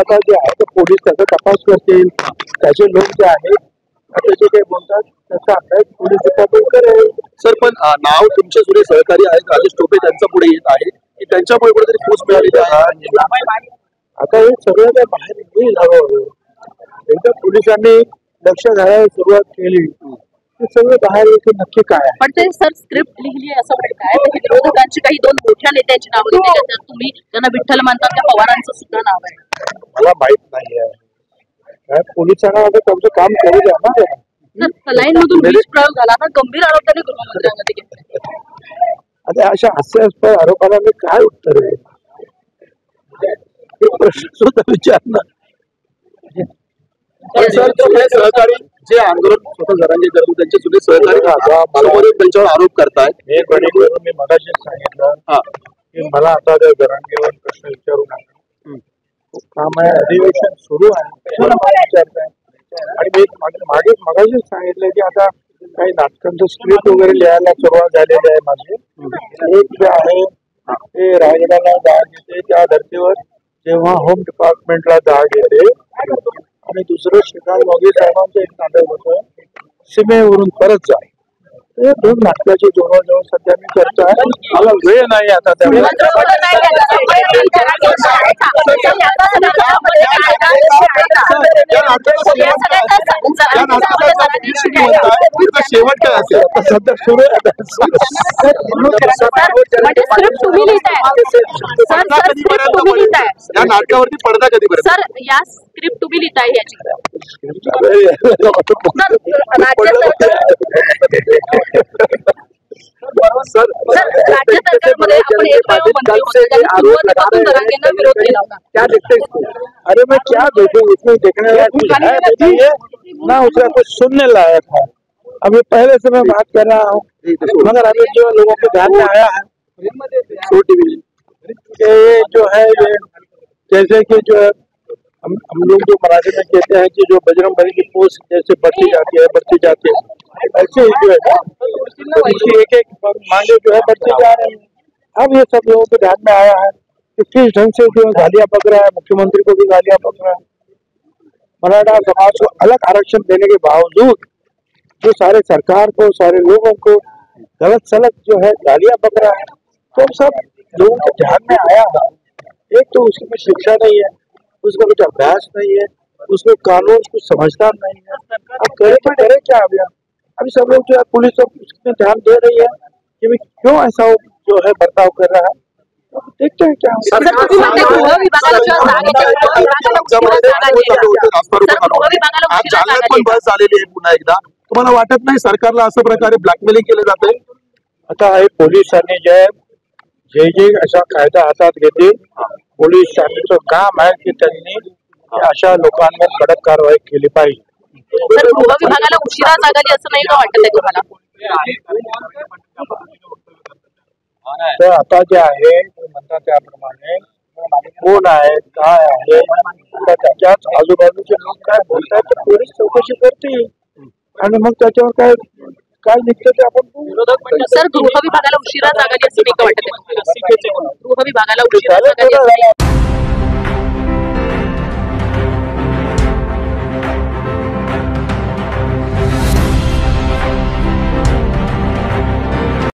आता जे आहे ते पोलीस त्याचा तपास करतील, त्याचे लोक जे आहेत त्याचे जे बोलतात त्याचा अभ्यास पोलीस डिपार्टमेंट करेल. सर पण नाव तुमचे जुने सहकारी आहेत राजेश टोपे त्यांचा पुढे येत आहे की त्यांच्यामुळे कुठेतरी फूस मिळालेली आहे. आता हे सगळं काय बाहेर येईल हळूहळू. एकदा पोलिसांनी लक्ष घालायला सुरुवात केली ते सगळं बाहेर येते नक्की काय आहे. पण ते सर स्क्रिप्ट लिहिली आहे असं म्हणताय, विरोधकांची काही 2 मोठ्या नेत्यांची नावं दिली त्याच्यात तुम्ही त्यांना विठ्ठल मानतात त्या पवारांचं सुद्धा नाव आहे. मला माहित नाही आहे. पोलिसांना आता त्यांचं काम करू द्या ना. सलाईन मधून विष प्रयोग झाला ना, गंभीर आरोप त्यांनी गृहमंत्र्यांमध्ये घेतले. आता अशा हास्यास्पद आरोपाला मी काय उत्तर आहे प्रश्न सुद्धा विचारणार. सर सहकारी जे आंदोलन स्वतः जरांगे करतो त्यांचे जुने सहकारी त्यांच्यावर आरोप करतायत. मी मगाशीच सांगितलं की मला आता त्या जरांगेवर प्रश्न विचारू नका. काम आहे, अधिवेशन सुरू आहे, कशाला मला विचारताय. आणि मी मगाशीच सांगितलं की आता काही नाटकांचं स्क्रिप्ट वगैरे लिहायला सुरुवात झालेली आहे माझी. एक जे आहे ते रायगडाला जाग येते त्या धर्तीवर जेव्हा होम डिपार्टमेंटला जाग येते आणि दुसरं श्रीकांत मोगे साहेबांचं एक नाटक होतं सीमेवरून परत जा. हे 2 नाटकाची जवळजवळ सध्या मी करतो आहे. मला वेळ नाही आता त्यामुळे शेवट काय असेल सध्या सुरू या नाटकावरती पडदा कधीपर्यंत सर या स्क्रिप्ट तुम्ही लिहिताय याची सर राज्य सरकारमध्ये आपण एकमेव मंत्री होते ज्यांनी सुरुवातीपासून जरांगेंना विरोध केला होता. क्या देखते इसको? अरे मैं क्या देखूं, इसमें देखने लायक है नहीं है ना, उसका कुछ सुनने लायक है. अभी पहले से मैं बात कर रहा हूँ मगर अभी जो लोगों के ध्यान में आया है ये जो है ये जैसे कि जो हम लोग जो मराठी में कहते हैं कि जो बजरंगबली की पोस्ट जैसे बढ़ती जाती है ऐसे ही जो है एक मांगे जो है बढ़ती जा रही है. अब ये सब लोगों के ध्यान में आया है कि किस ढंग से जो गालियां पक रहा है, मुख्यमंत्री को भी गालियां पक रहा है. मराठा समाज को अलग आरक्षण देने के बावजूद जो सारे सरकार को सारे लोगों को गलत सलत जो है गालियां पक रहा है. तो सब लोगों के ध्यान में आया है. एक तो उसकी कोई शिक्षा नहीं है, उसका कुछ अभ्यास नहीं है, उसमें कानून कुछ समझदार नहीं है. अब करे तो करे क्या. अभी सब लोग जो है पुलिस सब उसमें ध्यान दे रही है कि क्यों ऐसा जो है बर्ताव कर रहा है. देखते हैं क्या पण बस झालेली आहे. पुन्हा एकदा तुम्हाला वाटत नाही सरकारला अशा प्रकारे ब्लॅकमेलिंग केलं जाते. आता हे पोलिसांनी जे अशा कायदा हातात घेतील पोलिसांचं काम आहे की त्यांनी अशा लोकांवर कडक कारवाई केली पाहिजे. सर गृह विभागाला उशिरा जाग आली असं नाही का वाटत आहे तुम्हाला? तर आता जे आहे म्हणतात त्याप्रमाणे कोण आहे काय आहे त्याच्याच आजूबाजूचे लोक काय बोलतात तर पोलीस चौकशी करतील आणि मग त्याच्यावर काय निघतं ते आपण सर गृह विभागाला उशिरा जाग आली असं नाही का वाटत आहे? गृह विभागाला उशिरा जाग आली